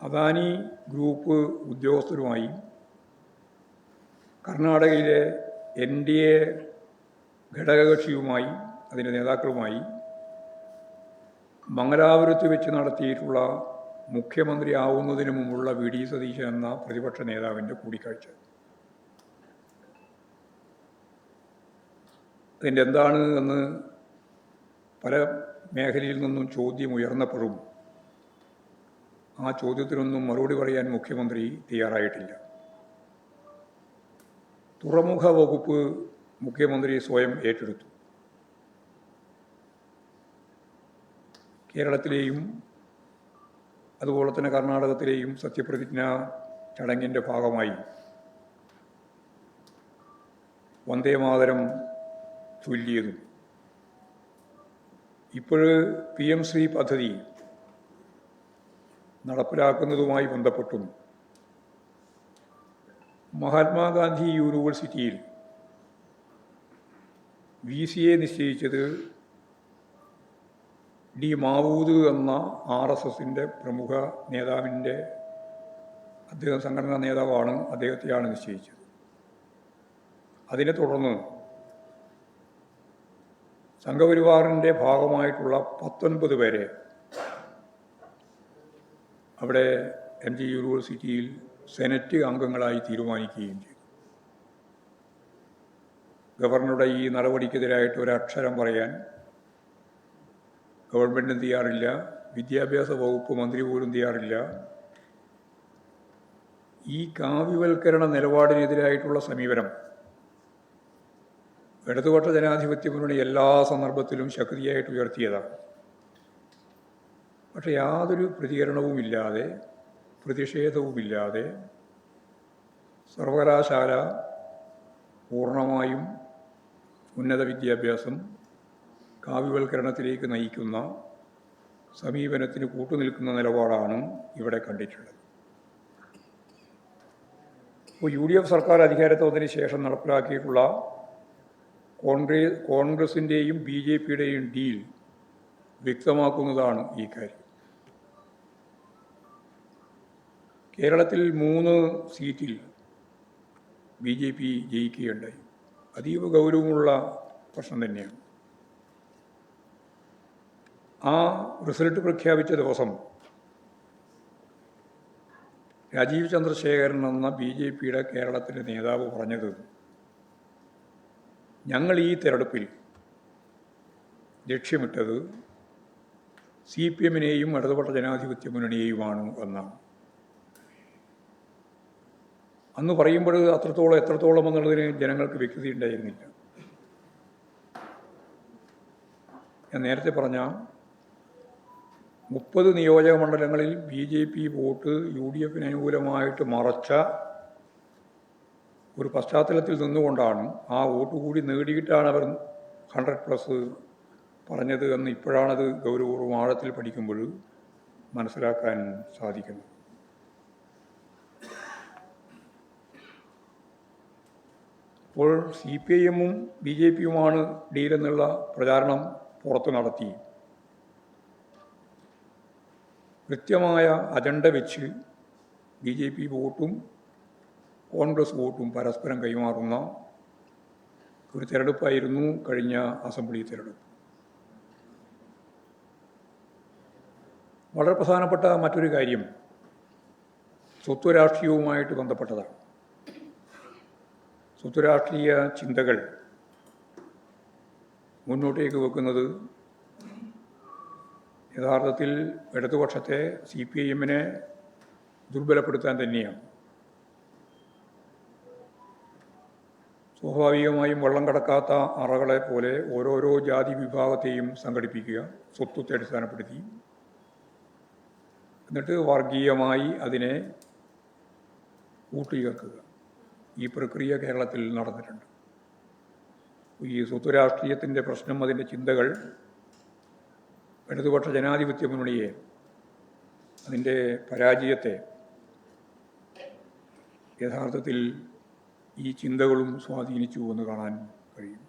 Adani group ഉദ്യോഗസ്ഥരുമായി കർണാടകയിലെ NDA ഘടകകക്ഷിയുമായി അതിൻ്റെ നേതാക്കളുമായി മംഗലാപുരത്ത് വെച്ച് നടത്തിയിട്ടുള്ള മുഖ്യമന്ത്രി ആവുന്നതിന് മുമ്പുള്ള VD സതീശൻ എന്ന പ്രതിപക്ഷ നേതാവിൻ്റെ കൂടിക്കാഴ്ച. അതിൻ്റെ എന്താണ് എന്ന് പല മേഖലയിൽ നിന്നും ചോദ്യം ഉയർന്നപ്പോഴും ആ ചോദ്യത്തിനൊന്നും മറുപടി പറയാൻ മുഖ്യമന്ത്രി തയ്യാറായിട്ടില്ല. തുറമുഖ വകുപ്പ് മുഖ്യമന്ത്രി സ്വയം ഏറ്റെടുത്തു. കേരളത്തിലെയും അതുപോലെ തന്നെ കർണാടകത്തിലെയും സത്യപ്രതിജ്ഞാ ചടങ്ങിൻ്റെ ഭാഗമായി വന്ദേമാതരം ചൊല്ലിയതും ഇപ്പോൾ PM ശ്രീ പദ്ധതി നടപ്പിലാക്കുന്നതുമായി ബന്ധപ്പെട്ടും മഹാത്മാഗാന്ധി യൂണിവേഴ്സിറ്റിയിൽ VCA നിശ്ചയിച്ചത് D. മാവൂദ് എന്ന RSSൻ്റെ പ്രമുഖ നേതാവിൻ്റെ അദ്ദേഹം സംഘടനാ നേതാവാണ്, അദ്ദേഹത്തെയാണ് നിശ്ചയിച്ചത്. അതിനെ തുടർന്ന് സംഘപരിവാറിൻ്റെ ഭാഗമായിട്ടുള്ള 19 പേരെ അവിടെ MG യൂണിവേഴ്സിറ്റിയിൽ സെനറ്റ് അംഗങ്ങളായി തീരുമാനിക്കുകയും ചെയ്തു. ഗവർണറുടെ ഈ നടപടിക്കെതിരായിട്ട് ഒരക്ഷരം പറയാൻ ഗവൺമെൻറ്റും തയ്യാറില്ല, വിദ്യാഭ്യാസ വകുപ്പ് മന്ത്രി പോലും തയ്യാറില്ല. ഈ കാവ്യവൽക്കരണ നിലപാടിനെതിരായിട്ടുള്ള സമീപനം ഇടതുപക്ഷ ജനാധിപത്യ മുന്നണി എല്ലാ സന്ദർഭത്തിലും ശക്തിയായിട്ട് ഉയർത്തിയതാണ്. പക്ഷേ യാതൊരു പ്രതികരണവുമില്ലാതെ, പ്രതിഷേധവുമില്ലാതെ സർവകലാശാല പൂർണ്ണമായും ഉന്നത വിദ്യാഭ്യാസം കാവ്യവൽക്കരണത്തിലേക്ക് നയിക്കുന്ന സമീപനത്തിന് കൂട്ടുനിൽക്കുന്ന നിലപാടാണ് ഇവിടെ കണ്ടിട്ടുള്ളത്. ഇപ്പോൾ UDF സർക്കാർ അധികാരത്തിൽ വന്നതിന് ശേഷം നടപ്പിലാക്കിയിട്ടുള്ള കോൺഗ്രസിൻ്റെയും BJPയുടെയും ഡീൽ വ്യക്തമാക്കുന്നതാണ് ഈ കാര്യം. കേരളത്തിൽ 3 സീറ്റിൽ BJP ജയിക്കുകയുണ്ടായി. അതീവ ഗൗരവമുള്ള പ്രശ്നം തന്നെയാണ്. ആ റിസൾട്ട് പ്രഖ്യാപിച്ച ദിവസം രാജീവ് ചന്ദ്രശേഖരൻ എന്ന BJPയുടെ കേരളത്തിലെ നേതാവ് പറഞ്ഞത്, ഞങ്ങൾ ഈ തെരഞ്ഞെടുപ്പിൽ ലക്ഷ്യമിട്ടത് CPMനെയും ഇടതുപക്ഷ ജനാധിപത്യ മുന്നണിയെയുമാണ് എന്നാണ്. അന്ന് പറയുമ്പോൾ എത്രത്തോളം എന്നുള്ളതിന് ജനങ്ങൾക്ക് വ്യക്തത ഉണ്ടായിരുന്നില്ല. ഞാൻ നേരത്തെ പറഞ്ഞ 30 നിയോജക മണ്ഡലങ്ങളിൽ BJP വോട്ട് UDFന് അനുകൂലമായിട്ട് മറച്ച ഒരു പശ്ചാത്തലത്തിൽ നിന്നുകൊണ്ടാണ് ആ വോട്ട് കൂടി നേടിയിട്ടാണ് അവർ 100+ പറഞ്ഞത് എന്ന് ഇപ്പോഴാണത് ഗൗരവപൂർവ്വം ആഴത്തിൽ പഠിക്കുമ്പോൾ മനസ്സിലാക്കാൻ സാധിക്കുന്നത്. ഇപ്പോൾ CPIMും BJPയുമാണ് ഡീലെന്നുള്ള പ്രചാരണം പുറത്ത് നടത്തി കൃത്യമായ അജണ്ട വെച്ച് BJP വോട്ടും കോൺഗ്രസ് വോട്ടും പരസ്പരം കൈമാറുന്ന ഒരു തെരഞ്ഞെടുപ്പായിരുന്നു കഴിഞ്ഞ അസംബ്ലി തെരഞ്ഞെടുപ്പ്. വളരെ പ്രധാനപ്പെട്ട മറ്റൊരു കാര്യം സ്വത്ത് രാഷ്ട്രീയവുമായിട്ട് ബന്ധപ്പെട്ടതാണ്. സ്വത്ത് രാഷ്ട്രീയ ചിന്തകൾ മുന്നോട്ടേക്ക് വെക്കുന്നത് യഥാർത്ഥത്തിൽ ഇടതുപക്ഷത്തെ CPIMനെ ദുർബലപ്പെടുത്താൻ തന്നെയാണ്. സ്വാഭാവികമായും വെള്ളം കടക്കാത്ത അറകളെ പോലെ ഓരോരോ ജാതി വിഭാഗത്തെയും സംഘടിപ്പിക്കുക, സ്വത്വത്തെ അടിസ്ഥാനപ്പെടുത്തി, എന്നിട്ട് വർഗീയമായി അതിനെ കൂട്ടിയേർക്കുക. ഈ പ്രക്രിയ കേരളത്തിൽ നടന്നിട്ടുണ്ട്. ഈ സ്വത്ത് രാഷ്ട്രീയത്തിൻ്റെ പ്രശ്നം, അതിൻ്റെ ചിന്തകൾ ഇടതുപക്ഷ ജനാധിപത്യ മുന്നണിയെ, അതിൻ്റെ പരാജയത്തെ യഥാർത്ഥത്തിൽ ഈ ചിന്തകളും സ്വാധീനിച്ചു എന്ന് കാണാൻ കഴിയും.